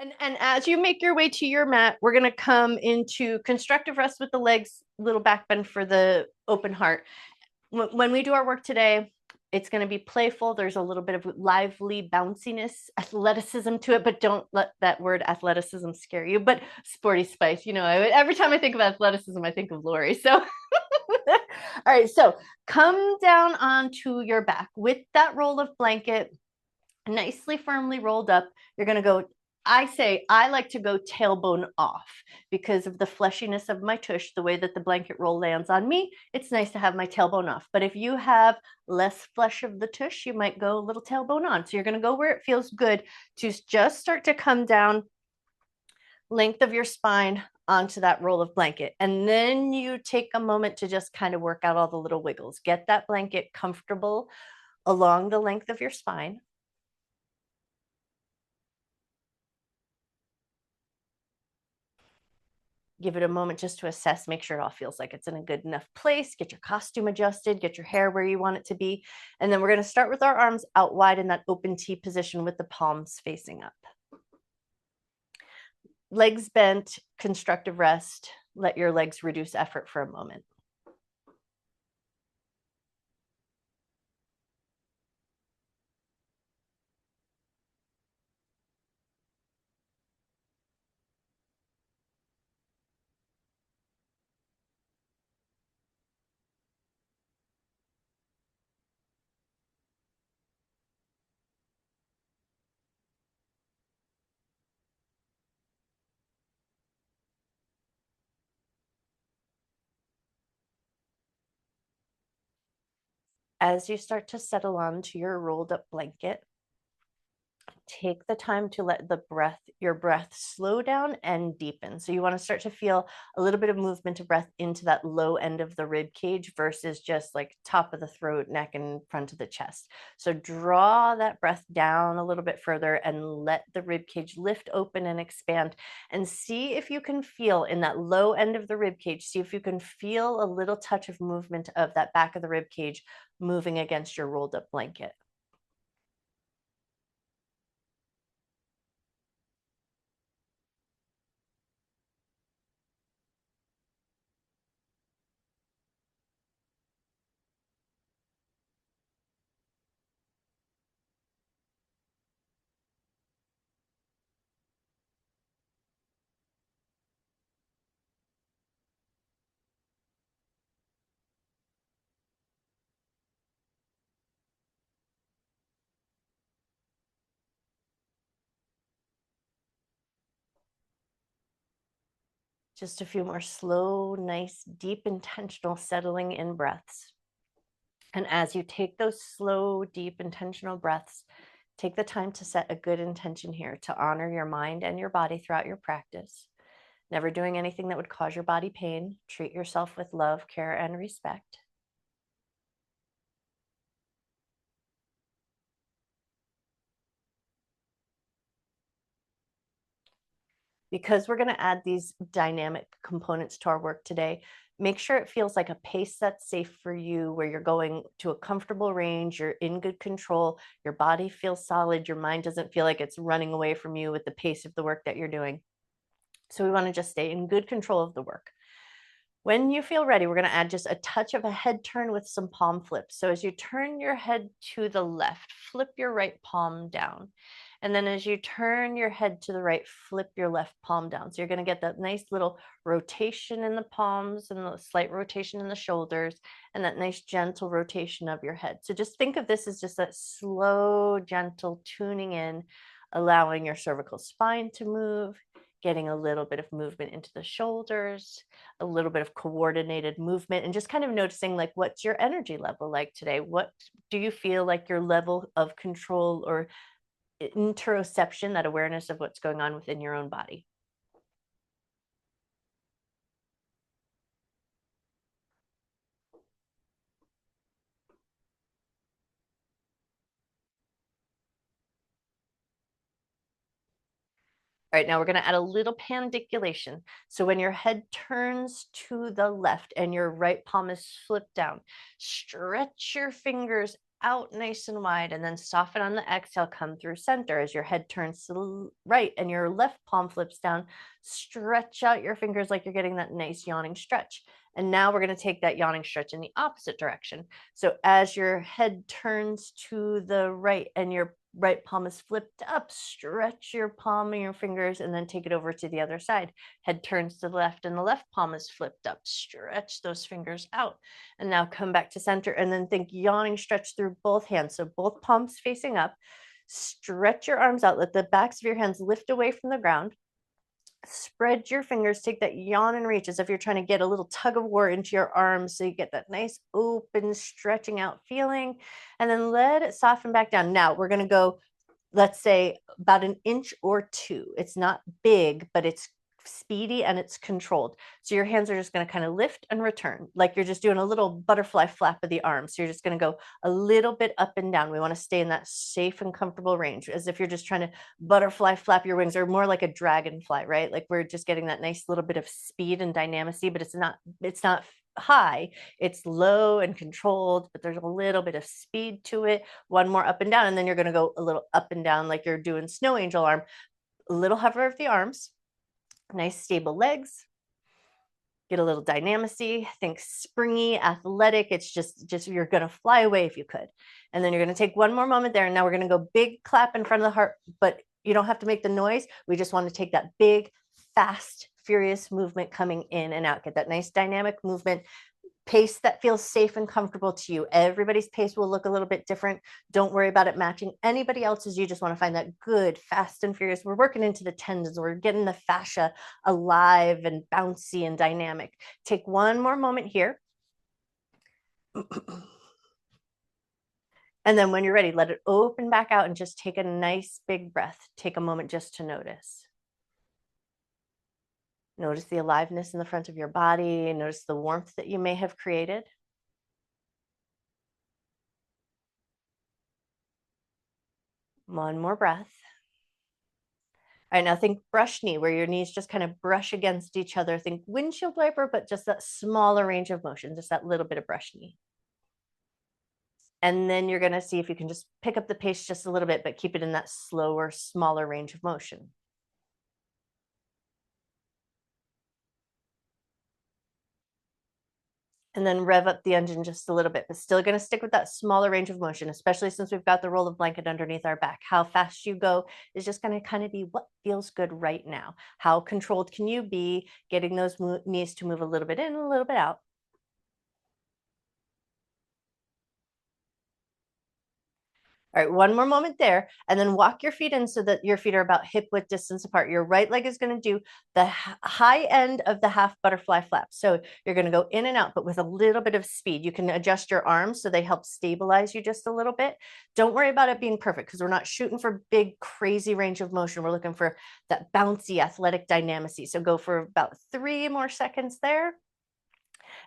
And as you make your way to your mat, we're going to come into constructive rest with the legs, little back bend for the open heart. When we do our work today, it's going to be playful. There's a little bit of lively bounciness, athleticism to it, but don't let that word athleticism scare you. But sporty spice, every time I think of athleticism, I think of Lori. So, all right, so come down onto your back with that roll of blanket nicely firmly rolled up. You're going to go. I like to go tailbone off because of the fleshiness of my tush, the way that the blanket roll lands on me. It's nice to have my tailbone off. But if you have less flesh of the tush, you might go a little tailbone on. So you're going to go where it feels good to just start to come down length of your spine onto that roll of blanket. And then you take a moment to just kind of work out all the little wiggles. Get that blanket comfortable along the length of your spine. Give it a moment just to assess, make sure it all feels like it's in a good enough place, get your costume adjusted, get your hair where you want it to be. And then we're going to start with our arms out wide in that open T position with the palms facing up. Legs bent, constructive rest. Let your legs reduce effort for a moment. As you start to settle onto your rolled up blanket, take the time to let your breath slow down and deepen. So you want to start to feel a little bit of movement of breath into that low end of the rib cage versus just like top of the throat, neck, and front of the chest. So draw that breath down a little bit further and let the rib cage lift open and expand, and see if you can feel in that low end of the rib cage, see if you can feel a little touch of movement of that back of the rib cage moving against your rolled up blanket. Just a few more slow, nice, deep, intentional settling in breaths. And as you take those slow, deep, intentional breaths, take the time to set a good intention here to honor your mind and your body throughout your practice. Never doing anything that would cause your body pain. Treat yourself with love, care, and respect. Because we're going to add these dynamic components to our work today, make sure it feels like a pace that's safe for you, where you're going to a comfortable range, you're in good control, your body feels solid, your mind doesn't feel like it's running away from you with the pace of the work that you're doing. So we want to just stay in good control of the work. When you feel ready, we're going to add just a touch of a head turn with some palm flips. So as you turn your head to the left, flip your right palm down. And then as you turn your head to the right, flip your left palm down. So you're going to get that nice little rotation in the palms and the slight rotation in the shoulders and that nice gentle rotation of your head. So just think of this as just that slow, gentle tuning in, allowing your cervical spine to move, getting a little bit of movement into the shoulders, a little bit of coordinated movement, and just kind of noticing like, what's your energy level like today? What do you feel like your level of control or interoception, that awareness of what's going on within your own body? All right, now we're going to add a little pandiculation. So when your head turns to the left and your right palm is flipped down, stretch your fingers out nice and wide, and then soften on the exhale, come through center as your head turns to the right and your left palm flips down. Stretch out your fingers like you're getting that nice yawning stretch. And now we're going to take that yawning stretch in the opposite direction. So as your head turns to the right and your right palm is flipped up, stretch your palm and your fingers and then take it over to the other side. Head turns to the left and the left palm is flipped up. Stretch those fingers out. And now come back to center and then think yawning stretch through both hands. So both palms facing up. Stretch your arms out. Let the backs of your hands lift away from the ground. Spread your fingers, take that yawn and reach as if you're trying to get a little tug of war into your arms so you get that nice open stretching out feeling, and then let it soften back down. Now we're going to go, let's say about an inch or two. It's not big, but it's speedy and it's controlled. So your hands are just going to kind of lift and return like you're just doing a little butterfly flap of the arms. So you're just going to go a little bit up and down. We want to stay in that safe and comfortable range as if you're just trying to butterfly flap your wings, or more like a dragonfly, right? Like we're just getting that nice little bit of speed and dynamacy, but it's not high, it's low and controlled, but there's a little bit of speed to it. One more up and down, and then you're going to go a little up and down like you're doing snow angel arm. A little hover of the arms, nice stable legs, get a little dynamacy, think springy, athletic. It's just you're going to fly away if you could. And then you're going to take one more moment there, and now we're going to go big clap in front of the heart, but you don't have to make the noise. We just want to take that big, fast, furious movement coming in and out. Get that nice dynamic movement, pace that feels safe and comfortable to you. Everybody's pace will look a little bit different. Don't worry about it matching anybody else's. You just want to find that good, fast and furious. We're working into the tendons. We're getting the fascia alive and bouncy and dynamic. Take one more moment here. And then when you're ready, let it open back out and just take a nice big breath. Take a moment just to notice. Notice the aliveness in the front of your body. Notice the warmth that you may have created. One more breath. All right, now think brush knee, where your knees just kind of brush against each other. Think windshield wiper, but just that smaller range of motion, just that little bit of brush knee. And then you're going to see if you can just pick up the pace just a little bit, but keep it in that slower, smaller range of motion. And then rev up the engine just a little bit, but still going to stick with that smaller range of motion, especially since we've got the roll of blanket underneath our back. How fast you go is just going to kind of be what feels good right now. How controlled can you be getting those knees to move a little bit in, a little bit out? All right, one more moment there, and then walk your feet in so that your feet are about hip width distance apart. Your right leg is going to do the high end of the half butterfly flap. So you're going to go in and out, but with a little bit of speed. You can adjust your arms so they help stabilize you just a little bit. Don't worry about it being perfect, because we're not shooting for big, crazy range of motion. We're looking for that bouncy, athletic dynamacy. So go for about 3 more seconds there.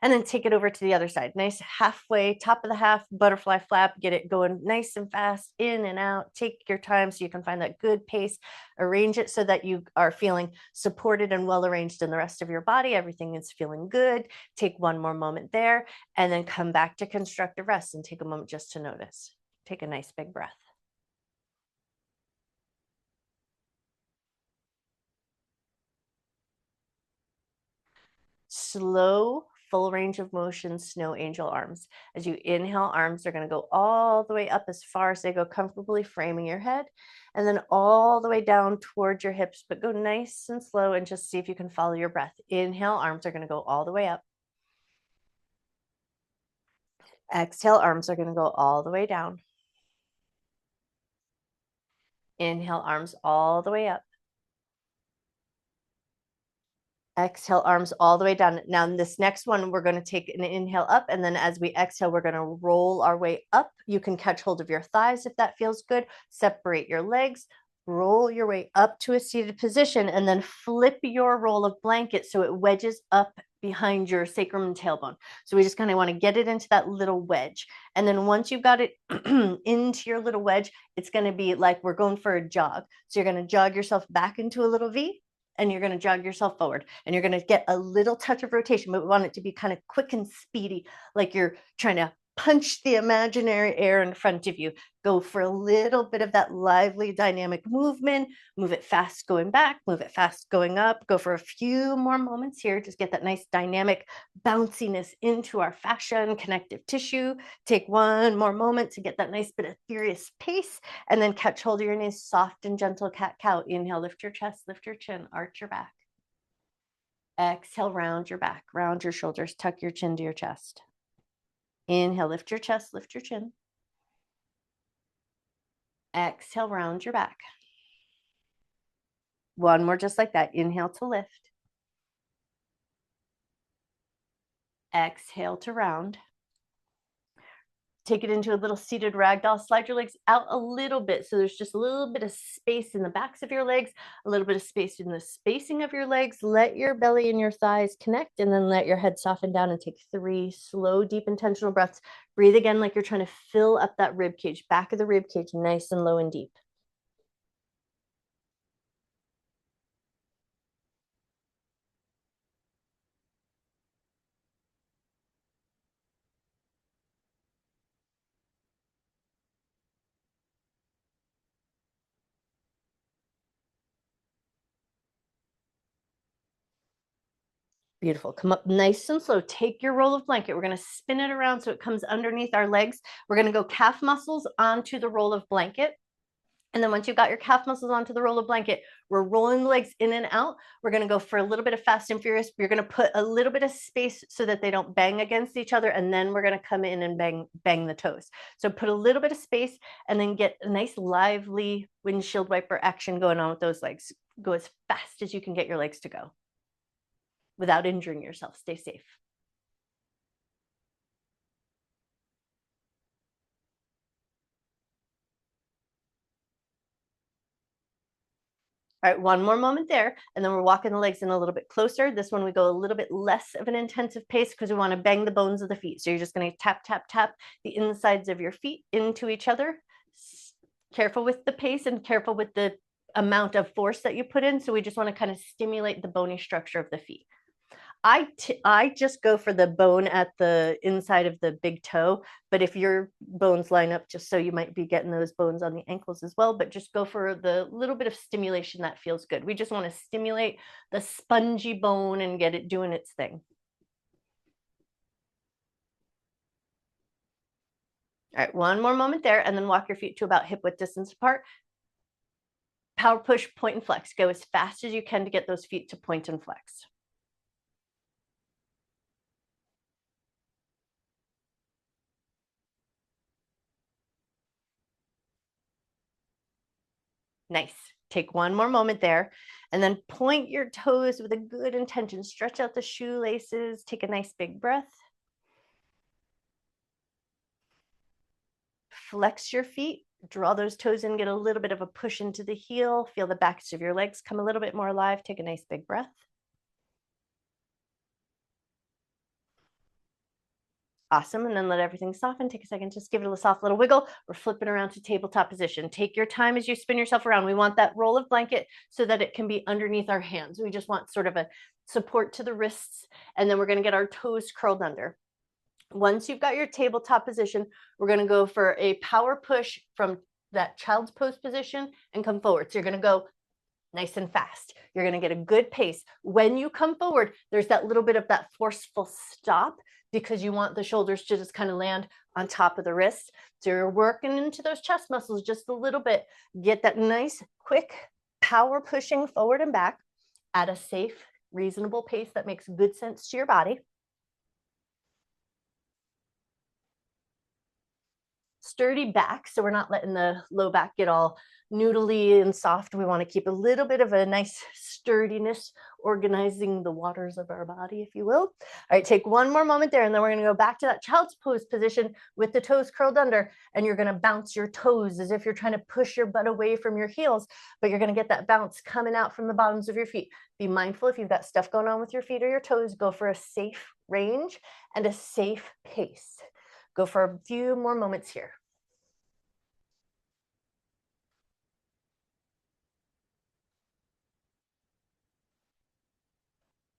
And then take it over to the other side. Nice halfway, top of the half, butterfly flap. Get it going nice and fast, in and out. Take your time so you can find that good pace. Arrange it so that you are feeling supported and well arranged in the rest of your body. Everything is feeling good. Take one more moment there, and then come back to constructive rest and take a moment just to notice. Take a nice big breath. Slow, full range of motion, snow angel arms. As you inhale, arms are going to go all the way up as far as they go, comfortably framing your head, and then all the way down towards your hips, but go nice and slow and just see if you can follow your breath. Inhale, arms are going to go all the way up. Exhale, arms are going to go all the way down. Inhale, arms all the way up. Exhale, arms all the way down. Now in this next one, we're going to take an inhale up, and then as we exhale, we're going to roll our way up. You can catch hold of your thighs if that feels good. Separate your legs, roll your way up to a seated position, and then flip your roll of blanket so it wedges up behind your sacrum and tailbone. So we just kind of want to get it into that little wedge. And then once you've got it into your little wedge, it's going to be like we're going for a jog. So you're going to jog yourself back into a little V, and you're going to jog yourself forward, and you're going to get a little touch of rotation, but we want it to be kind of quick and speedy, like you're trying to punch the imaginary air in front of you. Go for a little bit of that lively dynamic movement. Move it fast going back, move it fast going up. Go for a few more moments here. Just get that nice dynamic bounciness into our fascia and connective tissue. Take one more moment to get that nice bit of furious pace, and then catch hold of your knees, soft and gentle cat-cow. Inhale, lift your chest, lift your chin, arch your back. Exhale, round your back, round your shoulders, tuck your chin to your chest. Inhale, lift your chest, lift your chin. Exhale, round your back. One more just like that. Inhale to lift. Exhale to round. Take it into a little seated ragdoll. Slide your legs out a little bit so there's just a little bit of space in the backs of your legs, a little bit of space in the spacing of your legs. Let your belly and your thighs connect, and then let your head soften down and take 3 slow, deep, intentional breaths. Breathe again like you're trying to fill up that rib cage, back of the rib cage, nice and low and deep. Beautiful. Come up nice and slow. Take your roll of blanket. We're going to spin it around so it comes underneath our legs. We're going to go calf muscles onto the roll of blanket. And then once you've got your calf muscles onto the roll of blanket, we're rolling the legs in and out. We're going to go for a little bit of fast and furious. You're going to put a little bit of space so that they don't bang against each other. And then we're going to come in and bang the toes. So put a little bit of space and then get a nice lively windshield wiper action going on with those legs. Go as fast as you can get your legs to go without injuring yourself. Stay safe. All right, one more moment there, and then we're walking the legs in a little bit closer. This one we go a little bit less of an intensive pace because we want to bang the bones of the feet. So you're just going to tap, tap, tap the insides of your feet into each other. Careful with the pace and careful with the amount of force that you put in. So we just want to kind of stimulate the bony structure of the feet. I just go for the bone at the inside of the big toe, but if your bones line up just so, you might be getting those bones on the ankles as well, but just go for the little bit of stimulation that feels good. We just want to stimulate the spongy bone and get it doing its thing. All right, one more moment there, and then walk your feet to about hip width distance apart. Power push, point and flex. Go as fast as you can to get those feet to point and flex. Nice. Take one more moment there, and then point your toes with a good intention. Stretch out the shoelaces. Take a nice big breath. Flex your feet. Draw those toes in. Get a little bit of a push into the heel. Feel the backs of your legs come a little bit more alive. Take a nice big breath. Awesome. And then let everything soften. Take a second, just give it a soft little wiggle. We're flipping around to tabletop position. Take your time as you spin yourself around. We want that roll of blanket so that it can be underneath our hands. We just want sort of a support to the wrists. And then we're going to get our toes curled under. Once you've got your tabletop position, we're going to go for a power push from that child's pose position and come forward. So you're going to go nice and fast. You're going to get a good pace. When you come forward, there's that little bit of that forceful stop because you want the shoulders to just kind of land on top of the wrist. So you're working into those chest muscles just a little bit. Get that nice, quick power pushing forward and back at a safe, reasonable pace that makes good sense to your body. Sturdy back, so we're not letting the low back get all noodly and soft. We want to keep a little bit of a nice sturdiness, organizing the waters of our body, if you will. All right, take one more moment there, and then we're going to go back to that child's pose position with the toes curled under, and you're going to bounce your toes as if you're trying to push your butt away from your heels, but you're going to get that bounce coming out from the bottoms of your feet. Be mindful if you've got stuff going on with your feet or your toes. Go for a safe range and a safe pace. Go for a few more moments here.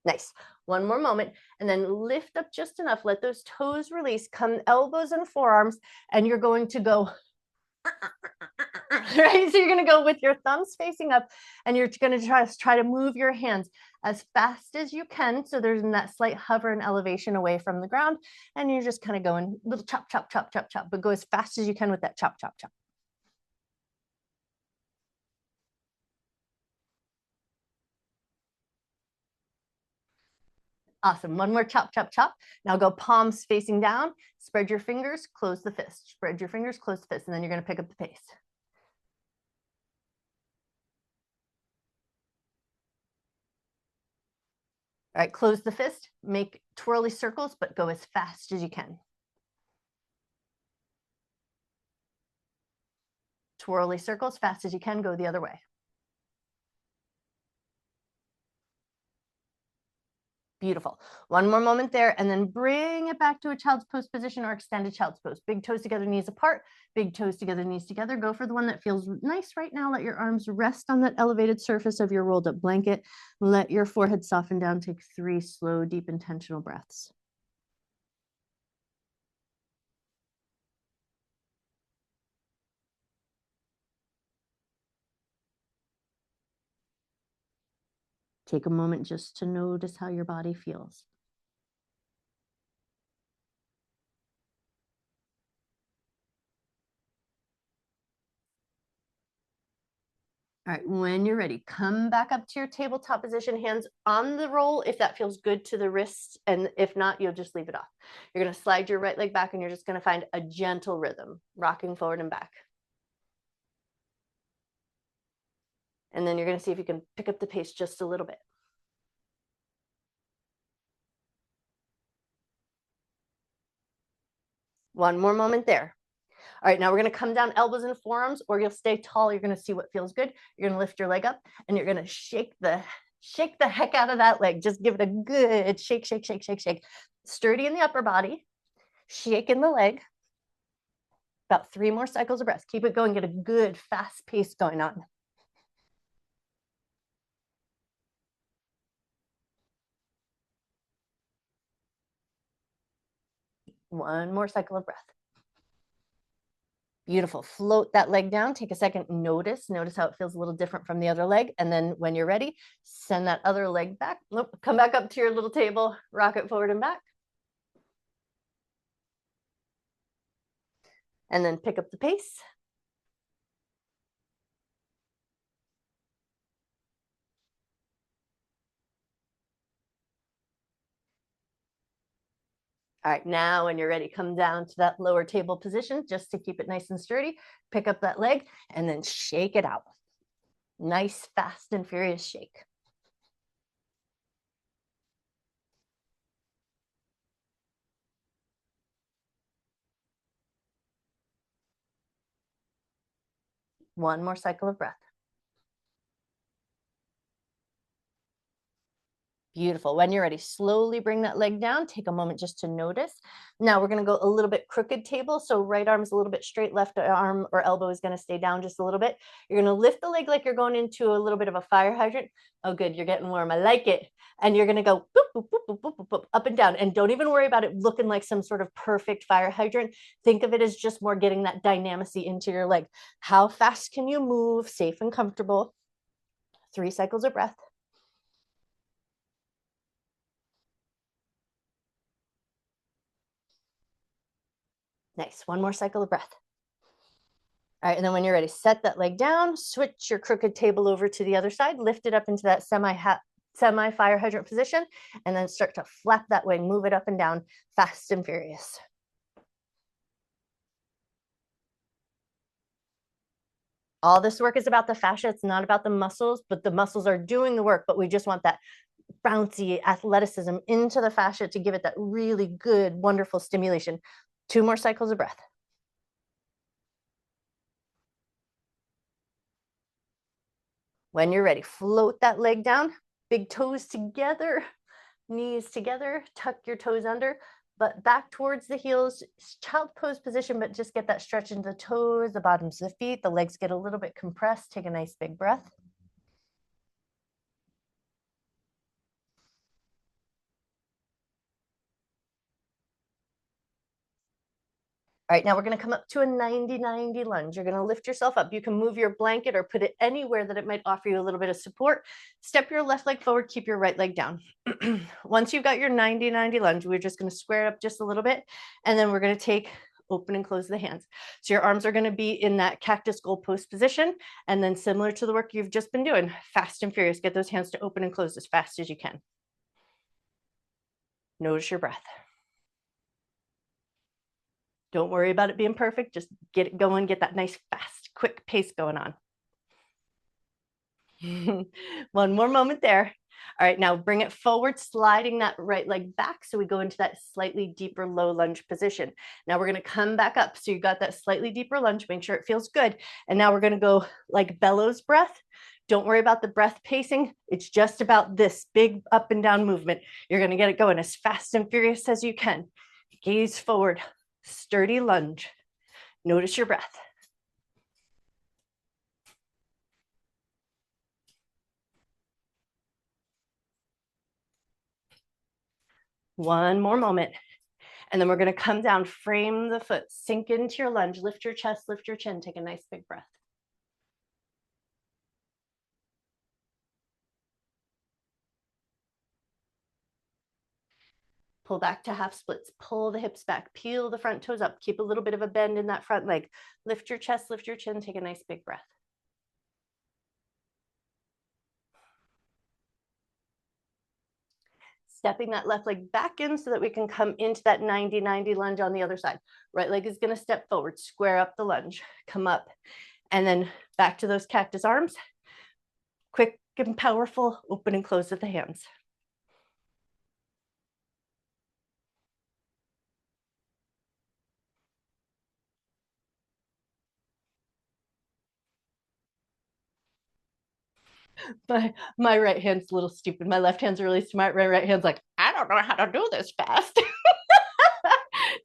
Nice. One more moment, and then lift up just enough. Let those toes release, come elbows and forearms, and you're going to go, right? So you're going to go with your thumbs facing up, and you're going to try to move your hands as fast as you can. So there's that slight hover and elevation away from the ground, and you're just kind of going little chop, chop, chop, chop, chop, but go as fast as you can with that chop, chop, chop. Awesome. One more chop, chop, chop. Now go palms facing down, spread your fingers, close the fist, spread your fingers, close the fist, and then you're going to pick up the pace. All right, close the fist, make twirly circles, but go as fast as you can. Twirly circles, fast as you can, go the other way. Beautiful. One more moment there, and then bring it back to a child's pose position or extended child's pose. Big toes together, knees apart, big toes together, knees together. Go for the one that feels nice right now. Let your arms rest on that elevated surface of your rolled up blanket. Let your forehead soften down. Take 3 slow, deep, intentional breaths. Take a moment just to notice how your body feels. All right, when you're ready, come back up to your tabletop position, hands on the roll if that feels good to the wrists, and if not, you'll just leave it off. You're going to slide your right leg back, and you're just going to find a gentle rhythm, rocking forward and back. And then you're going to see if you can pick up the pace just a little bit. One more moment there. All right, now we're going to come down elbows and forearms, or you'll stay tall. You're going to see what feels good. You're going to lift your leg up, and you're going to shake the heck out of that leg. Just give it a good shake, shake, shake, shake, shake. Sturdy in the upper body, shake in the leg. About 3 more cycles of breath. Keep it going. Get a good fast pace going on. One more cycle of breath. Beautiful. Float that leg down. Take a second. Notice how it feels a little different from the other leg. And then when you're ready, send that other leg back. Come back up to your little table. Rock it forward and back. And then pick up the pace. All right, now when you're ready, come down to that lower table position just to keep it nice and sturdy. Pick up that leg and then shake it out. Nice, fast, and furious shake. One more cycle of breath. Beautiful. When you're ready, slowly bring that leg down. Take a moment just to notice. Now we're going to go a little bit crooked table. So right arm is a little bit straight, left arm or elbow is going to stay down just a little bit. You're going to lift the leg like you're going into a little bit of a fire hydrant. Oh, good. You're getting warm. I like it. And you're going to go boop, boop, boop, boop, boop, boop, boop, up and down. And don't even worry about it looking like some sort of perfect fire hydrant. Think of it as just more getting that dynamicy into your leg. How fast can you move? Safe and comfortable. 3 cycles of breath. Nice. One more cycle of breath. All right, and then when you're ready, set that leg down, switch your crooked table over to the other side, lift it up into that semi fire hydrant position, and then start to flap that wing, move it up and down, fast and furious. All this work is about the fascia. It's not about the muscles, but the muscles are doing the work, but we just want that bouncy athleticism into the fascia to give it that really good, wonderful stimulation. 2 more cycles of breath. When you're ready, float that leg down, big toes together, knees together, tuck your toes under, but back towards the heels, child pose position, but just get that stretch into the toes, the bottoms of the feet, the legs get a little bit compressed. Take a nice big breath. All right, now we're going to come up to a 90-90 lunge. You're going to lift yourself up. You can move your blanket or put it anywhere that it might offer you a little bit of support. Step your left leg forward, keep your right leg down. Once you've got your 90-90 lunge, we're just going to square up just a little bit, and then we're going to take open and close the hands. So your arms are going to be in that cactus goalpost position, and then similar to the work you've just been doing, fast and furious, get those hands to open and close as fast as you can. Notice your breath. Don't worry about it being perfect. Just get it going, get that nice, fast, quick pace going on. One more moment there. All right, now bring it forward, sliding that right leg back. So we go into that slightly deeper low lunge position. Now we're going to come back up. So you got that slightly deeper lunge, make sure it feels good. And now we're going to go like bellows breath. Don't worry about the breath pacing. It's just about this big up and down movement. You're going to get it going as fast and furious as you can. Gaze forward, sturdy lunge. Notice your breath. One more moment. And then we're going to come down, frame the foot, sink into your lunge, lift your chest, lift your chin, take a nice big breath. Pull back to half splits, pull the hips back, peel the front toes up, keep a little bit of a bend in that front leg. Lift your chest, lift your chin, take a nice big breath. Stepping that left leg back in so that we can come into that 90-90 lunge on the other side. Right leg is going to step forward, square up the lunge, come up, and then back to those cactus arms. Quick and powerful, open and close with the hands. My right hand's a little stupid. My left hand's really smart. My right hand's like, I don't know how to do this fast.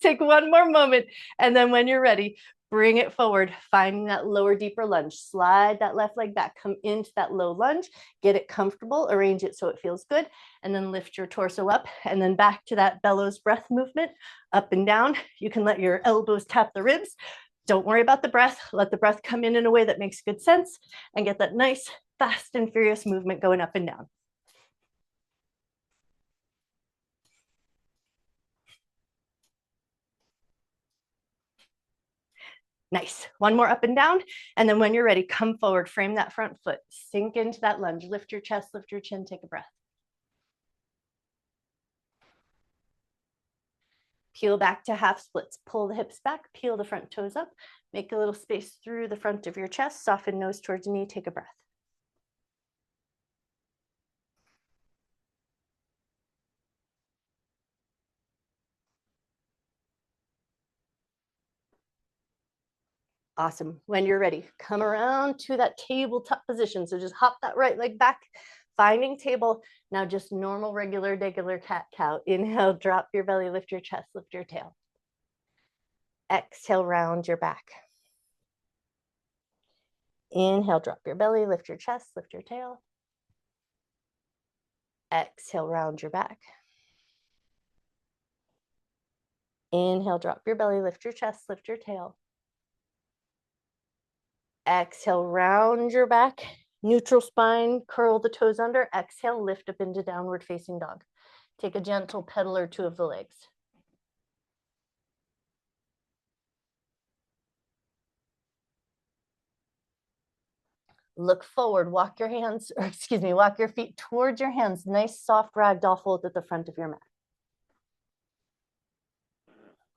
Take one more moment. And then when you're ready, bring it forward, finding that lower, deeper lunge. Slide that left leg back, come into that low lunge, get it comfortable, arrange it so it feels good, and then lift your torso up, and then back to that bellows breath movement, up and down. You can let your elbows tap the ribs. Don't worry about the breath. Let the breath come in a way that makes good sense, and get that nice, fast and furious movement going up and down. Nice. One more up and down. And then when you're ready, come forward, frame that front foot, sink into that lunge, lift your chest, lift your chin, take a breath. Peel back to half splits, pull the hips back, peel the front toes up, make a little space through the front of your chest, soften nose towards knee, take a breath. Awesome. When you're ready, come around to that tabletop position. So just hop that right leg back, finding table. Now just normal, regular cat-cow. Inhale, drop your belly, lift your chest, lift your tail. Exhale, round your back. Inhale, drop your belly, lift your chest, lift your tail. Exhale, round your back. Inhale, drop your belly, lift your chest, lift your tail. Exhale, round your back, neutral spine, curl the toes under. Exhale, lift up into downward facing dog. Take a gentle pedal or two of the legs. Look forward, walk your hands, or excuse me, walk your feet towards your hands. Nice soft ragdoll fold at the front of your mat.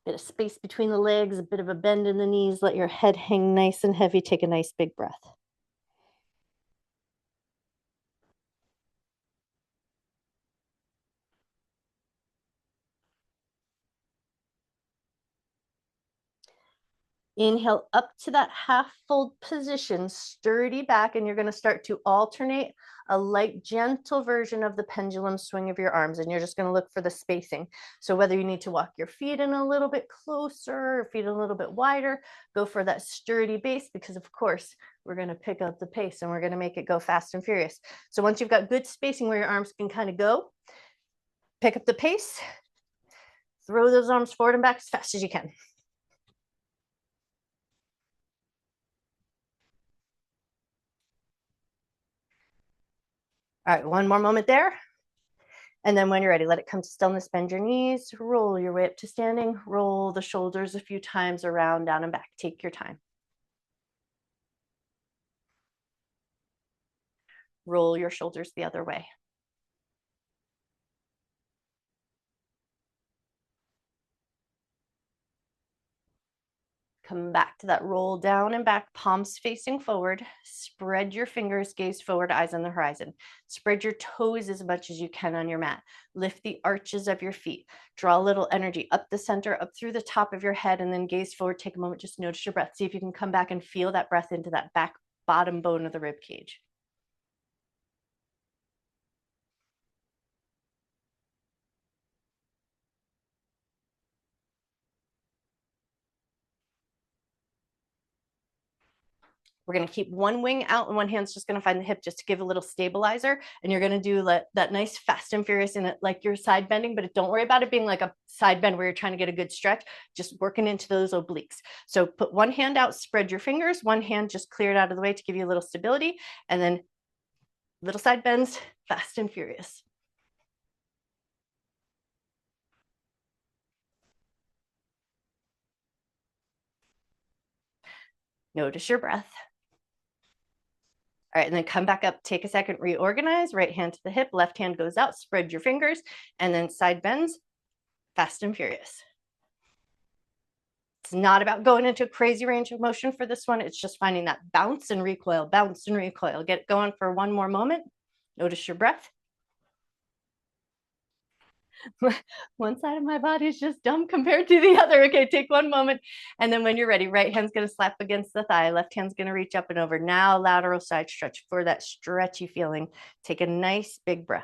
Bit of space between the legs, a bit of a bend in the knees. Let your head hang nice and heavy. Take a nice big breath. Inhale up to that half fold position, sturdy back, and you're going to start to alternate a light, gentle version of the pendulum swing of your arms, and you're just going to look for the spacing. So whether you need to walk your feet in a little bit closer, or feet a little bit wider, go for that sturdy base, because of course, we're going to pick up the pace and we're going to make it go fast and furious. So once you've got good spacing where your arms can kind of go, pick up the pace, throw those arms forward and back as fast as you can. All right, one more moment there. And then when you're ready, let it come to stillness, bend your knees, roll your way up to standing, roll the shoulders a few times around, down and back. Take your time. Roll your shoulders the other way. Come back to that roll down and back, palms facing forward. Spread your fingers, gaze forward, eyes on the horizon. Spread your toes as much as you can on your mat. Lift the arches of your feet. Draw a little energy up the center, up through the top of your head, and then gaze forward. Take a moment, just notice your breath. See if you can come back and feel that breath into that back bottom bone of the rib cage. We're going to keep one wing out and one hand's just going to find the hip just to give a little stabilizer. And you're going to do that nice fast and furious in it, like you're side bending, but don't worry about it being like a side bend where you're trying to get a good stretch, just working into those obliques. So put one hand out, spread your fingers, one hand just clear it out of the way to give you a little stability, and then little side bends, fast and furious. Notice your breath. All right, and then come back up, take a second, reorganize, right hand to the hip, left hand goes out, spread your fingers, and then side bends, fast and furious. It's not about going into a crazy range of motion for this one. It's just finding that bounce and recoil, bounce and recoil. Get it going for one more moment. Notice your breath. One side of my body is just dumb compared to the other. Okay, take one moment. And then when you're ready, right hand's going to slap against the thigh. Left hand's going to reach up and over. Now lateral side stretch for that stretchy feeling. Take a nice big breath.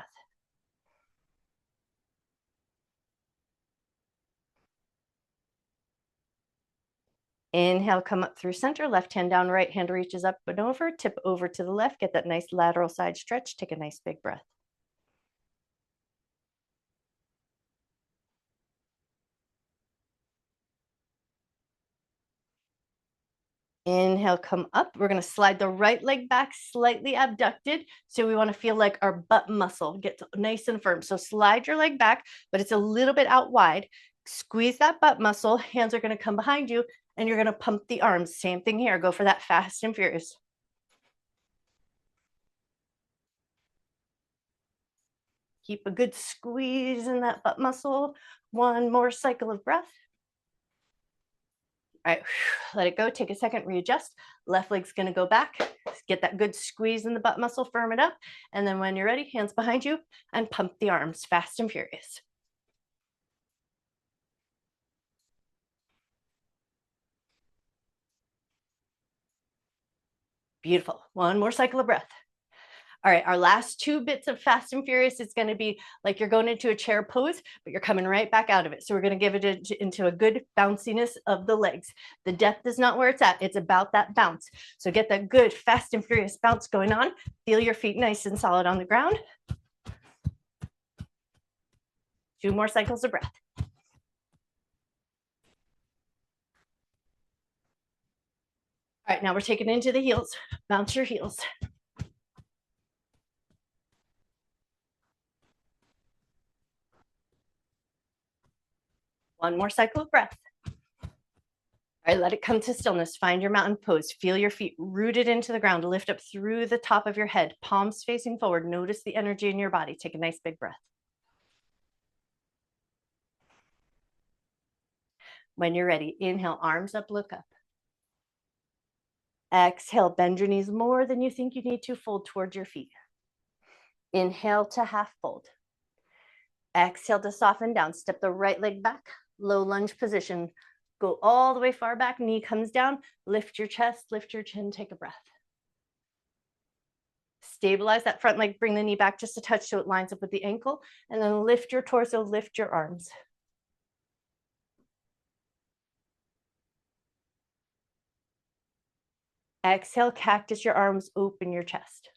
Inhale, come up through center, left hand down, right hand reaches up and over, tip over to the left, get that nice lateral side stretch, take a nice big breath. Inhale, come up. We're going to slide the right leg back, slightly abducted. So we want to feel like our butt muscle gets nice and firm. So slide your leg back, but it's a little bit out wide. Squeeze that butt muscle. Hands are going to come behind you, and you're going to pump the arms. Same thing here. Go for that fast and furious. Keep a good squeeze in that butt muscle. One more cycle of breath. All right, let it go. Take a second, readjust. Left leg's going to go back. Get that good squeeze in the butt muscle, firm it up. And then when you're ready, hands behind you and pump the arms fast and furious. Beautiful. One more cycle of breath. All right, our last two bits of fast and furious is going to be like you're going into a chair pose, but you're coming right back out of it. So we're going to give it into a good bounciness of the legs. The depth is not where it's at. It's about that bounce. So get that good fast and furious bounce going on. Feel your feet nice and solid on the ground. 2 more cycles of breath. All right, now we're taking into the heels. Bounce your heels. One more cycle of breath. All right, let it come to stillness. Find your mountain pose. Feel your feet rooted into the ground. Lift up through the top of your head, palms facing forward. Notice the energy in your body. Take a nice big breath. When you're ready, inhale, arms up, look up. Exhale, bend your knees more than you think you need to. Fold towards your feet. Inhale to half fold. Exhale to soften down. Step the right leg back, low lunge position. Go all the way far back, knee comes down. Lift your chest, lift your chin, take a breath. Stabilize that front leg, bring the knee back just a touch so it lines up with the ankle, and then lift your torso, lift your arms. Exhale, cactus your arms, open your chest.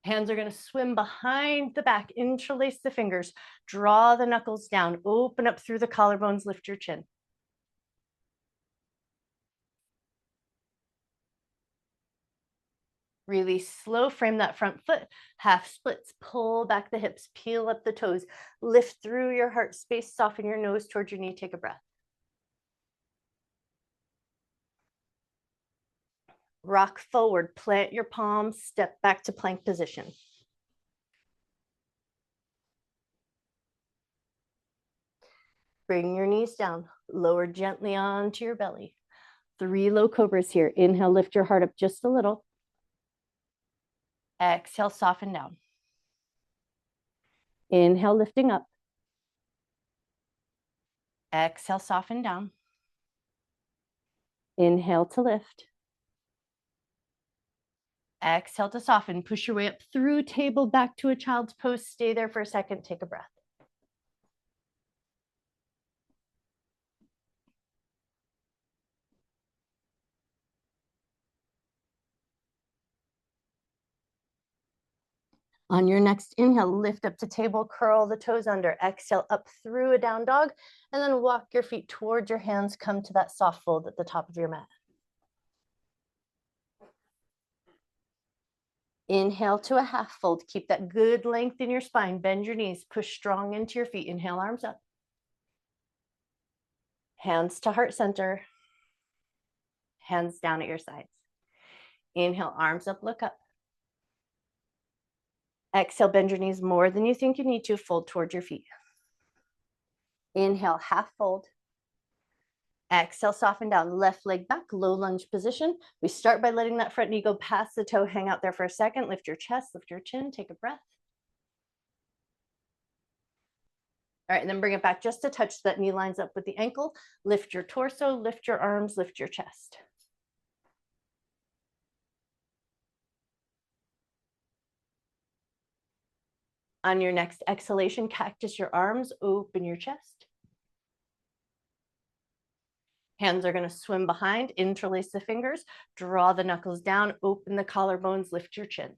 Hands are going to swim behind the back, interlace the fingers, draw the knuckles down, open up through the collarbones, lift your chin. Release slow, frame that front foot, half splits, pull back the hips, peel up the toes, lift through your heart space, soften your nose towards your knee, take a breath. Rock forward, plant your palms, step back to plank position. Bring your knees down, lower gently onto your belly. 3 low cobras here. Inhale, lift your heart up just a little. Exhale, soften down. Inhale, lifting up. Exhale, soften down. Inhale to lift. Exhale to soften. Push your way up through table, back to a child's pose. Stay there for a second. Take a breath. On your next inhale, lift up to table, curl the toes under. Exhale, up through a down dog, and then walk your feet towards your hands. Come to that soft fold at the top of your mat. Inhale to a half fold. Keep that good length in your spine. Bend your knees. Push strong into your feet. Inhale, arms up. Hands to heart center. Hands down at your sides. Inhale, arms up, look up. Exhale, bend your knees more than you think you need to. Fold towards your feet. Inhale, half fold. Exhale, soften down. Left leg back, low lunge position. We start by letting that front knee go past the toe. Hang out there for a second. Lift your chest, lift your chin, take a breath. All right, and then bring it back just a touch so that knee lines up with the ankle. Lift your torso, lift your arms, lift your chest. On your next exhalation, cactus your arms, open your chest. Hands are going to swim behind, interlace the fingers, draw the knuckles down, open the collarbones, lift your chin.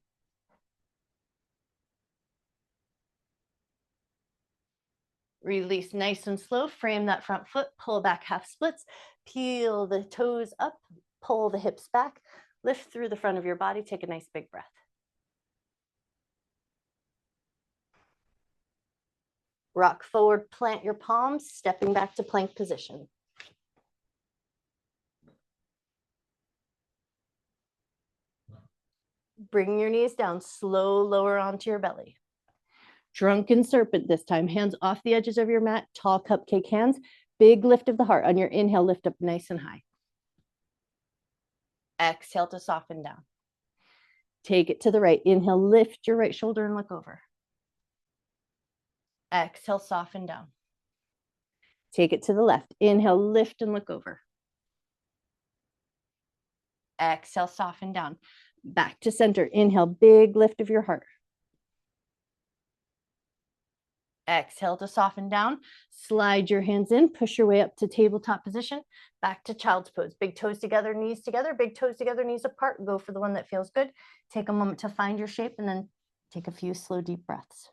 Release nice and slow, frame that front foot, pull back half splits, peel the toes up, pull the hips back, lift through the front of your body, take a nice big breath. Rock forward, plant your palms, stepping back to plank position. Bring your knees down, slow lower onto your belly. Drunken serpent this time, hands off the edges of your mat, tall cupcake hands, big lift of the heart. On your inhale, lift up nice and high. Exhale to soften down. Take it to the right. Inhale, lift your right shoulder and look over. Exhale, soften down. Take it to the left. Inhale, lift and look over. Exhale, soften down. Back to center. Inhale, big lift of your heart. Exhale to soften down. Slide your hands in, push your way up to tabletop position, back to child's pose. Big toes together, knees together, big toes together, knees apart. Go for the one that feels good. Take a moment to find your shape and then take a few slow, deep breaths.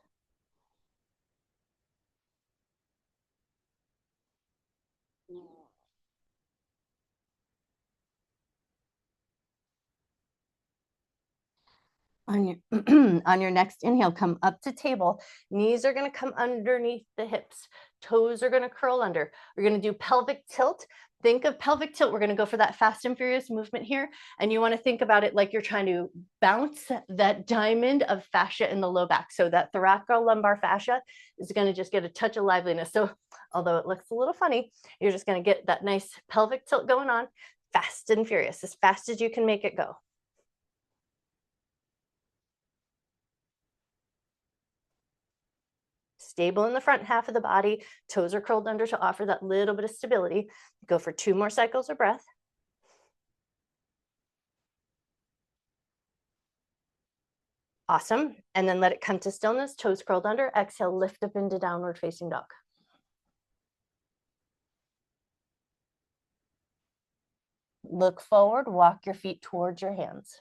On your next inhale, come up to table. Knees are going to come underneath the hips. Toes are going to curl under. We're going to do pelvic tilt. Think of pelvic tilt. We're going to go for that fast and furious movement here. And you want to think about it like you're trying to bounce that diamond of fascia in the low back. So that thoracolumbar fascia is going to just get a touch of liveliness. So although it looks a little funny, you're just going to get that nice pelvic tilt going on, fast and furious, as fast as you can make it go. Stable in the front half of the body, toes are curled under to offer that little bit of stability. Go for 2 more cycles of breath. Awesome. And then let it come to stillness, toes curled under. Exhale, lift up into downward facing dog. Look forward, walk your feet towards your hands.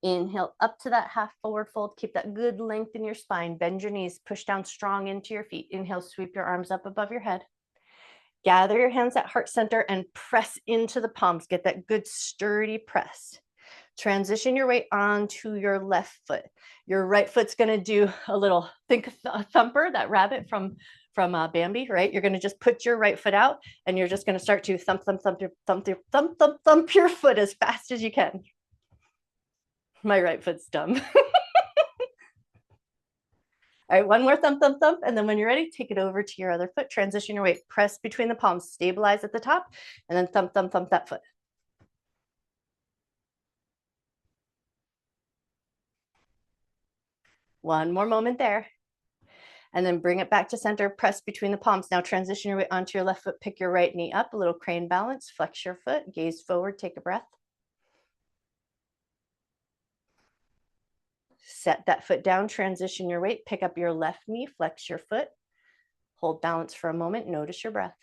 Inhale up to that half forward fold. Keep that good length in your spine. Bend your knees, push down strong into your feet. Inhale, sweep your arms up above your head. Gather your hands at heart center and press into the palms. Get that good sturdy press. Transition your weight onto your left foot. Your right foot's going to do a little, think thumper, that rabbit from Bambi, right? You're going to just put your right foot out and you're just going to start to thump, thump, thump, thump, thump, thump, thump, thump your foot as fast as you can. My right foot's dumb. All right, one more thump, thump, thump. And then when you're ready, take it over to your other foot. Transition your weight. Press between the palms. Stabilize at the top. And then thump, thump, thump that foot. One more moment there. And then bring it back to center. Press between the palms. Now transition your weight onto your left foot. Pick your right knee up. A little crane balance. Flex your foot. Gaze forward. Take a breath. Set that foot down. Transition your weight. Pick up your left knee. Flex your foot. Hold balance for a moment. Notice your breath.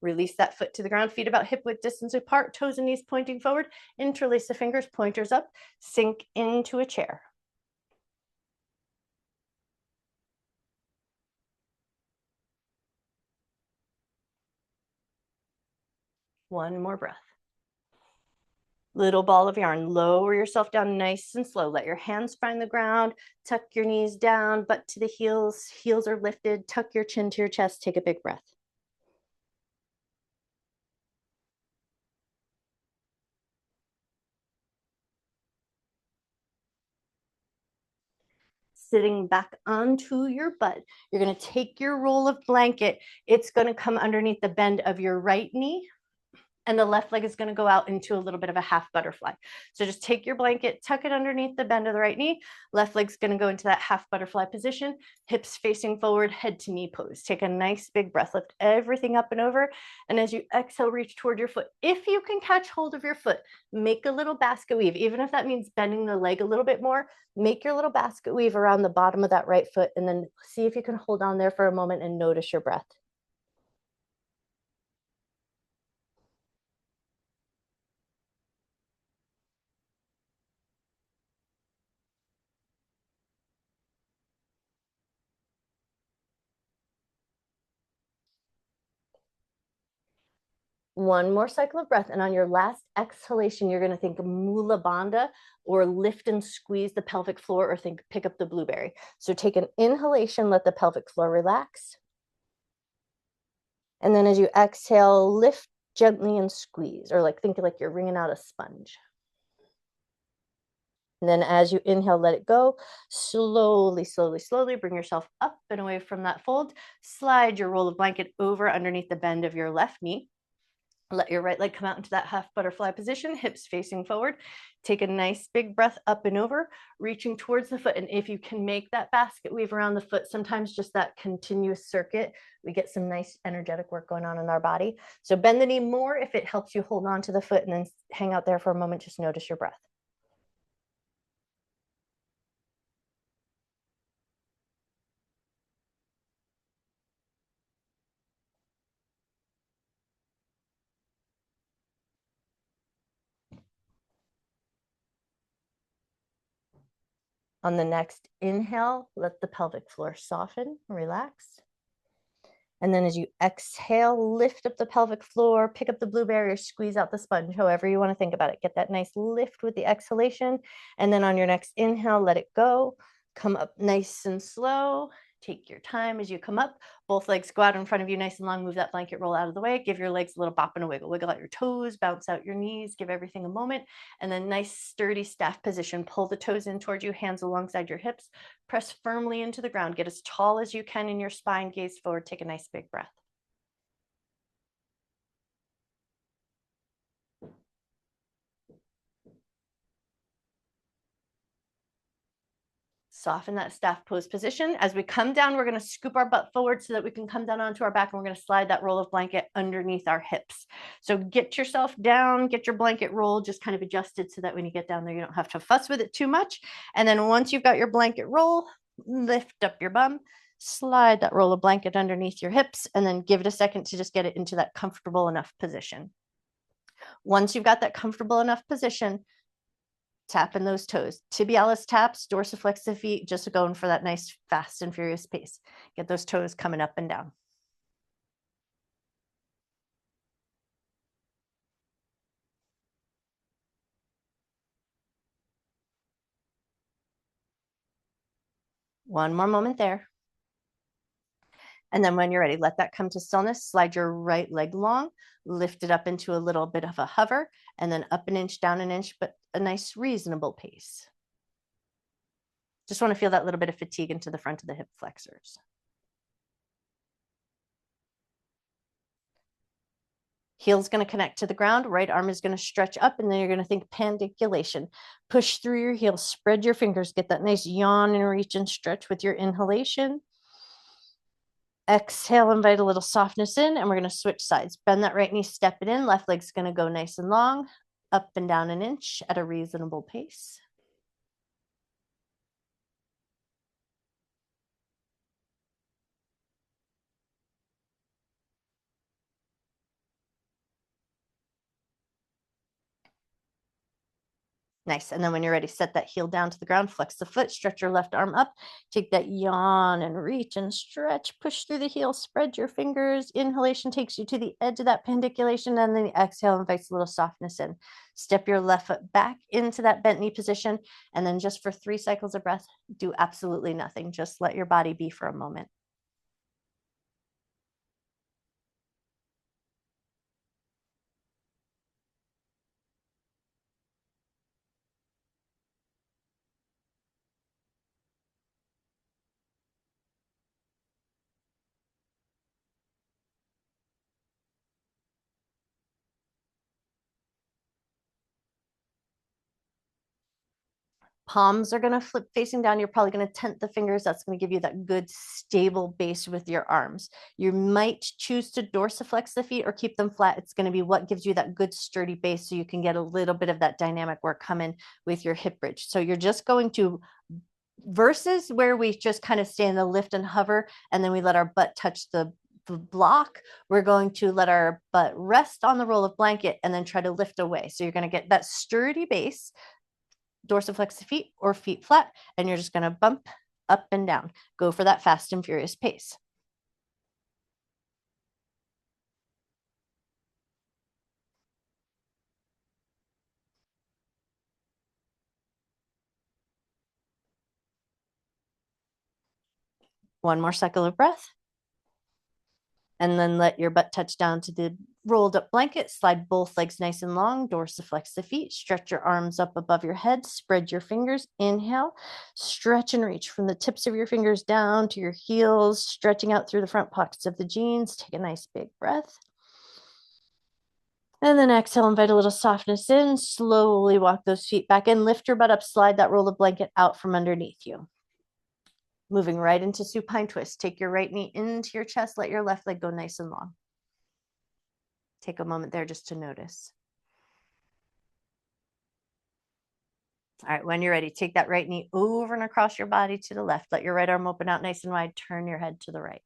Release that foot to the ground, feet about hip width distance apart, toes and knees pointing forward. Interlace the fingers, pointers up, sink into a chair. One more breath. Little ball of yarn, lower yourself down nice and slow. Let your hands find the ground, tuck your knees down, butt to the heels. Heels are lifted, tuck your chin to your chest, take a big breath. Sitting back onto your butt. You're going to take your roll of blanket. It's going to come underneath the bend of your right knee, and the left leg is going to go out into a little bit of a half butterfly. So just take your blanket, tuck it underneath the bend of the right knee. Left leg's going to go into that half butterfly position, hips facing forward, head to knee pose. Take a nice big breath, lift everything up and over. And as you exhale, reach toward your foot. If you can catch hold of your foot, make a little basket weave. Even if that means bending the leg a little bit more, make your little basket weave around the bottom of that right foot, and then see if you can hold on there for a moment and notice your breath. One more cycle of breath. And on your last exhalation, you're going to think Mula Bandha, or lift and squeeze the pelvic floor, or think pick up the blueberry. So take an inhalation, let the pelvic floor relax. And then as you exhale, lift gently and squeeze, or think like you're wringing out a sponge. And then as you inhale, let it go. Slowly, slowly, slowly bring yourself up and away from that fold. Slide your roll of blanket over underneath the bend of your left knee. Let your right leg come out into that half butterfly position, hips facing forward. Take a nice big breath up and over, reaching towards the foot. And if you can make that basket weave around the foot, sometimes just that continuous circuit, we get some nice energetic work going on in our body. So bend the knee more if it helps you hold on to the foot, and then hang out there for a moment. Just notice your breath. On the next inhale, let the pelvic floor soften, relax. And then as you exhale, lift up the pelvic floor, pick up the blueberry, or squeeze out the sponge, however you want to think about it. Get that nice lift with the exhalation. And then on your next inhale, let it go. Come up nice and slow. Take your time as you come up. Both legs go out in front of you nice and long. Move that blanket roll out of the way. Give your legs a little bop and a wiggle. Wiggle out your toes, bounce out your knees, give everything a moment. And then nice sturdy staff position. Pull the toes in towards you, hands alongside your hips. Press firmly into the ground. Get as tall as you can in your spine. Gaze forward. Take a nice big breath. Soften that staff pose position. As we come down, we're going to scoop our butt forward so that we can come down onto our back, and we're going to slide that roll of blanket underneath our hips. So get yourself down, get your blanket roll just kind of adjusted so that when you get down there, you don't have to fuss with it too much. And then once you've got your blanket roll, lift up your bum, slide that roll of blanket underneath your hips, and then give it a second to just get it into that comfortable enough position. Once you've got that comfortable enough position, Tapping those toes. Tibialis taps, dorsiflex the feet, just going for that nice fast and furious pace. Get those toes coming up and down. One more moment there. And then when you're ready, let that come to stillness. Slide your right leg long, lift it up into a little bit of a hover, and then up an inch, down an inch, but a nice reasonable pace. Just want to feel that little bit of fatigue into the front of the hip flexors. Heel's going to connect to the ground. Right arm is going to stretch up, and then you're going to think pandiculation. Push through your heel, spread your fingers, get that nice yawn and reach and stretch with your inhalation. Exhale, invite a little softness in, and we're going to switch sides. Bend that right knee, step it in. Left leg's going to go nice and long, up and down an inch at a reasonable pace. Nice. And then when you're ready, set that heel down to the ground, flex the foot, stretch your left arm up, take that yawn and reach and stretch, push through the heel, spread your fingers. Inhalation takes you to the edge of that pandiculation, and then the exhale invites a little softness in. Step your left foot back into that bent knee position, and then just for 3 cycles of breath, do absolutely nothing. Just let your body be for a moment. Palms are going to flip facing down. You're probably going to tent the fingers. That's going to give you that good stable base with your arms. You might choose to dorsiflex the feet or keep them flat. It's going to be what gives you that good sturdy base so you can get a little bit of that dynamic work coming with your hip bridge. So you're just going to, versus where we just kind of stay in the lift and hover and then we let our butt touch the block, we're going to let our butt rest on the roll of blanket and then try to lift away. So you're going to get that sturdy base, dorsiflex the feet or feet flat, and you're just going to bump up and down. Go for that fast and furious pace. One more cycle of breath. And then let your butt touch down to the rolled up blanket. Slide both legs nice and long. Dorsiflex the feet. Stretch your arms up above your head. Spread your fingers. Inhale. Stretch and reach from the tips of your fingers down to your heels, stretching out through the front pockets of the jeans. Take a nice big breath. And then exhale, invite a little softness in. Slowly walk those feet back in. Lift your butt up. Slide that roll of blanket out from underneath you. Moving right into supine twist. Take your right knee into your chest. Let your left leg go nice and long. Take a moment there just to notice. All right, when you're ready, take that right knee over and across your body to the left. Let your right arm open out nice and wide. Turn your head to the right.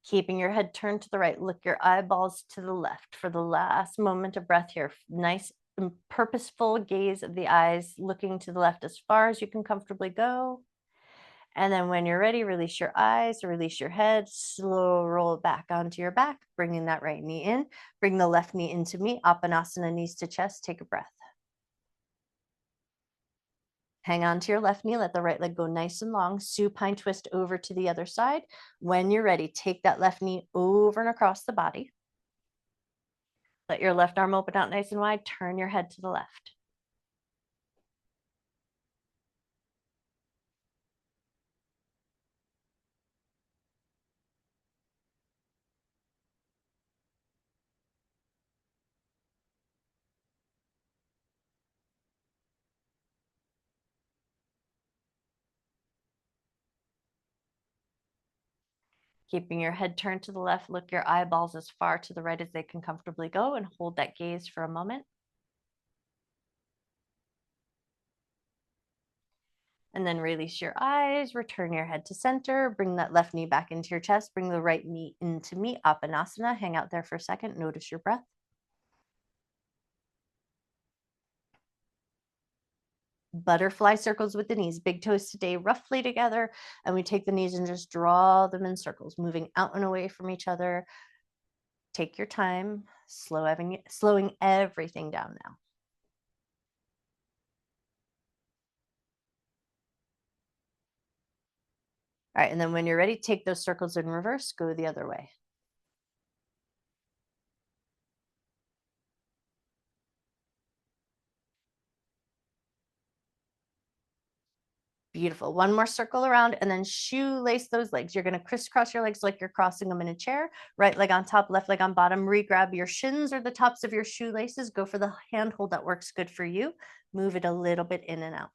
Keeping your head turned to the right, look your eyeballs to the left for the last moment of breath here. Nice and purposeful gaze of the eyes, looking to the left as far as you can comfortably go. And then when you're ready, release your eyes, release your head, slow roll it back onto your back, bringing that right knee in, bring the left knee into meet, Apanasana, knees to chest, take a breath. Hang on to your left knee, let the right leg go nice and long, supine twist over to the other side. When you're ready, take that left knee over and across the body. Let your left arm open out nice and wide, turn your head to the left. Keeping your head turned to the left, look your eyeballs as far to the right as they can comfortably go and hold that gaze for a moment. And then release your eyes, return your head to center, bring that left knee back into your chest, bring the right knee into meet, Apanasana. Hang out there for a second, notice your breath. Butterfly circles with the knees, big toes stay roughly together, and we take the knees and just draw them in circles, moving out and away from each other. Take your time, slowing everything down now. All right, and then when you're ready, take those circles in reverse, go the other way. Beautiful. One more circle around and then shoelace those legs. You're going to crisscross your legs like you're crossing them in a chair. Right leg on top, left leg on bottom. Re-grab your shins or the tops of your shoelaces. Go for the handhold that works good for you. Move it a little bit in and out.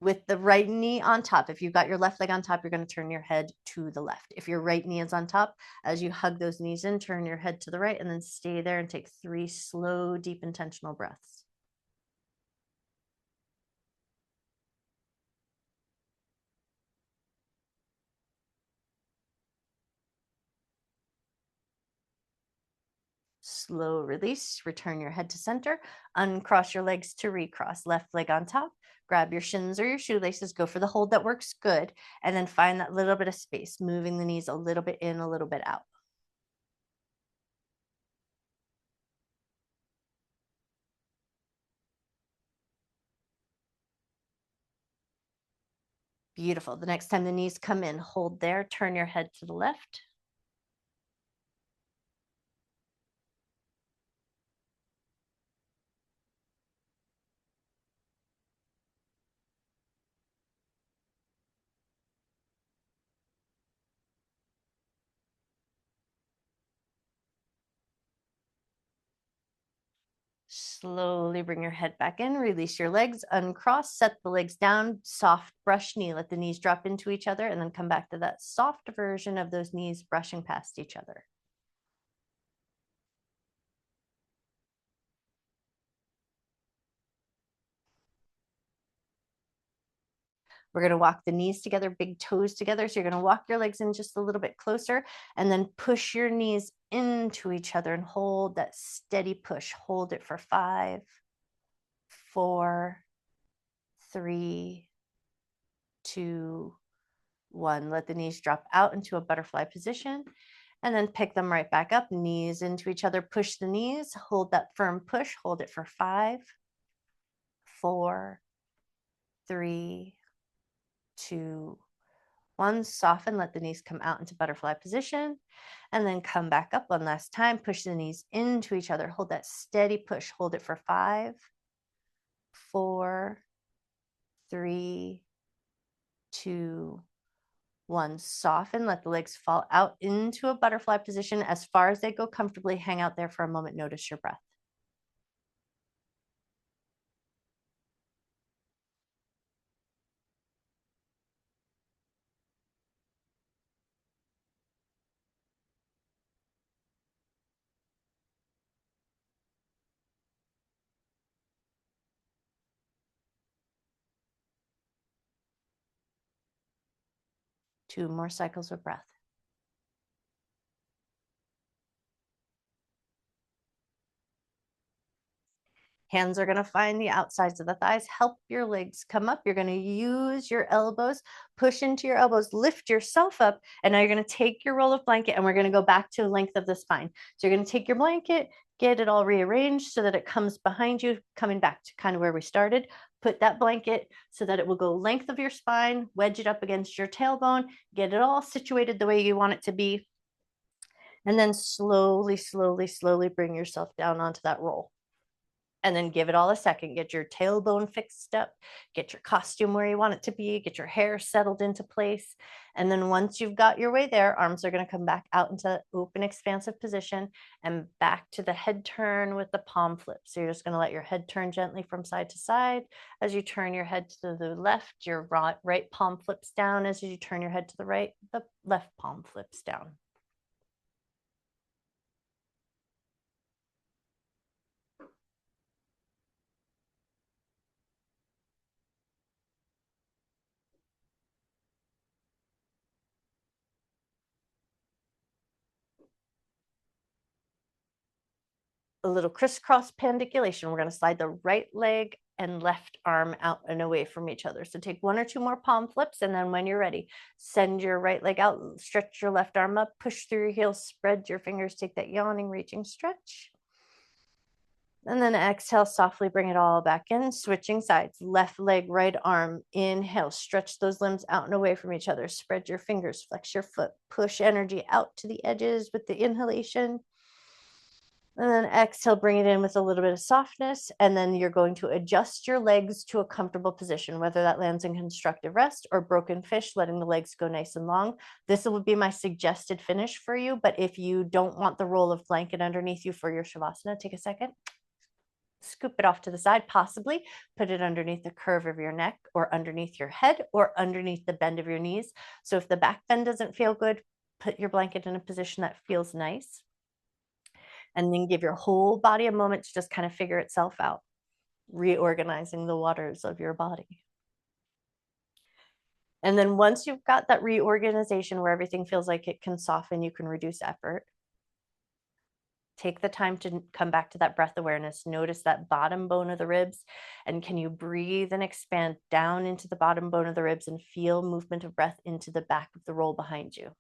With the right knee on top. If you've got your left leg on top, you're going to turn your head to the left. If your right knee is on top, as you hug those knees in, turn your head to the right and then stay there and take 3 slow, deep, intentional breaths. Slow release, return your head to center, uncross your legs to recross, left leg on top, grab your shins or your shoelaces, go for the hold that works good, and then find that little bit of space, moving the knees a little bit in, a little bit out. Beautiful. The next time the knees come in, hold there, turn your head to the left. Slowly bring your head back in, release your legs, uncross, set the legs down, soft brush knee, let the knees drop into each other, and then come back to that soft version of those knees brushing past each other. We're going to walk the knees together, big toes together. So you're going to walk your legs in just a little bit closer and then push your knees into each other and hold that steady push. Hold it for 5, 4, 3, 2, 1. Let the knees drop out into a butterfly position and then pick them right back up. Knees into each other. Push the knees. Hold that firm push. Hold it for 5, 4, 3, 2, 1. Soften, let the knees come out into butterfly position, and then come back up one last time. Push the knees into each other. Hold that steady push. Hold it for 5, 4, 3, 2, 1. Soften, let the legs fall out into a butterfly position as far as they go comfortably. Hang out there for a moment. Notice your breath. Two more cycles of breath. Hands are going to find the outsides of the thighs. Help your legs come up. You're going to use your elbows, push into your elbows, lift yourself up. And now you're going to take your roll of blanket and we're going to go back to length of the spine. So you're going to take your blanket, get it all rearranged so that it comes behind you, coming back to kind of where we started. Put that blanket so that it will go length of your spine, wedge it up against your tailbone, get it all situated the way you want it to be. And then slowly, slowly, slowly bring yourself down onto that roll. and then give it all a second. Get your tailbone fixed up, get your costume where you want it to be, get your hair settled into place. And then once you've got your way there, arms are going to come back out into open, expansive position and back to the head turn with the palm flip. So you're just going to let your head turn gently from side to side. As you turn your head to the left, your right palm flips down. As you turn your head to the right, the left palm flips down. A little crisscross pandiculation. We're going to slide the right leg and left arm out and away from each other. So take 1 or 2 more palm flips, and then when you're ready, send your right leg out, stretch your left arm up, push through your heels, spread your fingers, take that yawning, reaching stretch. And then exhale, softly bring it all back in, switching sides. Left leg, right arm, inhale, stretch those limbs out and away from each other. Spread your fingers, flex your foot, push energy out to the edges with the inhalation. And then exhale, bring it in with a little bit of softness. And then you're going to adjust your legs to a comfortable position, whether that lands in constructive rest or broken fish, letting the legs go nice and long. This would be my suggested finish for you. But if you don't want the roll of blanket underneath you for your Shavasana, take a second, scoop it off to the side, possibly put it underneath the curve of your neck or underneath your head or underneath the bend of your knees. So if the back bend doesn't feel good, put your blanket in a position that feels nice. And then give your whole body a moment to just kind of figure itself out, reorganizing the waters of your body. And then once you've got that reorganization where everything feels like it can soften, you can reduce effort. Take the time to come back to that breath awareness. Notice that bottom bone of the ribs. And can you breathe and expand down into the bottom bone of the ribs and feel movement of breath into the back of the roll behind you?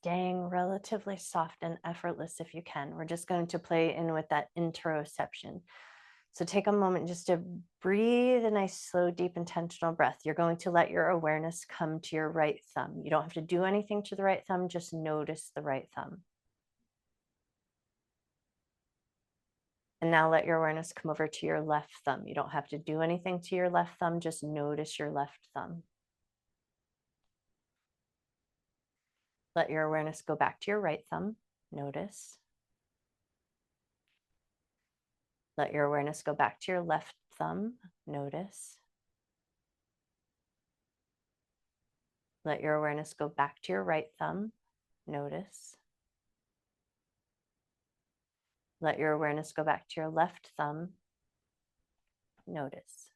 staying relatively soft and effortless if you can. We're just going to play in with that interoception. So take a moment just to breathe a nice, slow, deep, intentional breath. You're going to let your awareness come to your right thumb. You don't have to do anything to the right thumb, just notice the right thumb. And now let your awareness come over to your left thumb. You don't have to do anything to your left thumb, just notice your left thumb. Let your awareness go back to your right thumb. Notice. Let your awareness go back to your left thumb. Notice. Let your awareness go back to your right thumb. Notice. Let your awareness go back to your left thumb. Notice.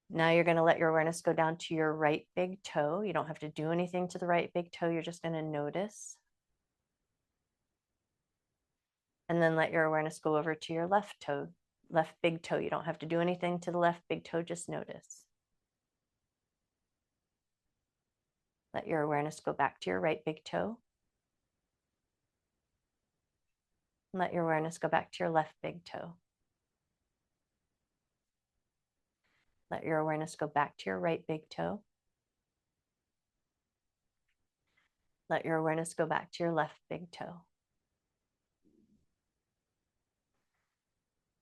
Now you're going to let your awareness go down to your right big toe. You don't have to do anything to the right big toe. You're just going to notice. And then let your awareness go over to your left toe, left big toe. You don't have to do anything to the left big toe, just notice. Let your awareness go back to your right big toe. Let your awareness go back to your left big toe. Let your awareness go back to your right big toe. Let your awareness go back to your left big toe.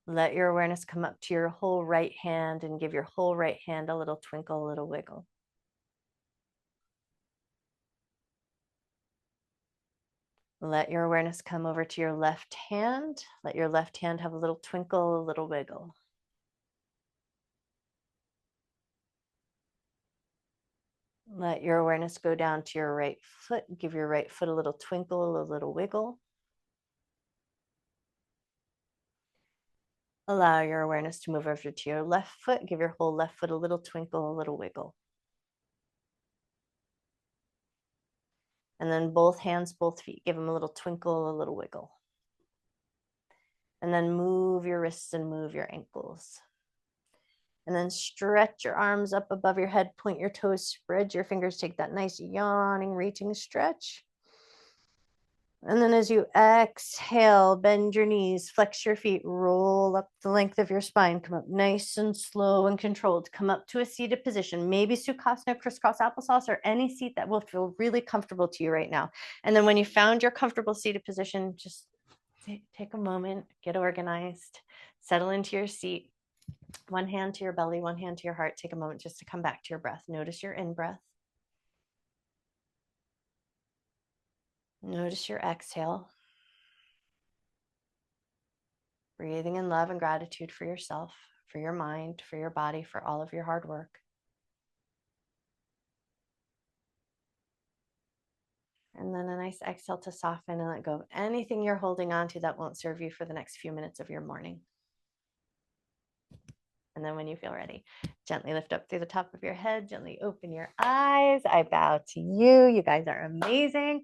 Let your awareness come up to your whole right hand and give your whole right hand a little twinkle, a little wiggle. Let your awareness come over to your left hand. Let your left hand have a little twinkle, a little wiggle. Let your awareness go down to your right foot. Give your right foot a little twinkle, a little wiggle. Allow your awareness to move over to your left foot. Give your whole left foot a little twinkle, a little wiggle. And then both hands, both feet, give them a little twinkle, a little wiggle. And then move your wrists and move your ankles. And then stretch your arms up above your head, point your toes, spread your fingers, take that nice yawning, reaching stretch. And then as you exhale, bend your knees, flex your feet, roll up the length of your spine, come up nice and slow and controlled, come up to a seated position, maybe Sukhasana, crisscross applesauce, or any seat that will feel really comfortable to you right now. And then when you found your comfortable seated position, just take a moment, get organized, settle into your seat. One hand to your belly, one hand to your heart. Take a moment just to come back to your breath. Notice your in-breath. Notice your exhale. Breathing in love and gratitude for yourself, for your mind, for your body, for all of your hard work. And then a nice exhale to soften and let go of anything you're holding on to that won't serve you for the next few minutes of your morning. And then when you feel ready, gently lift up through the top of your head, gently open your eyes. I bow to you. You guys are amazing.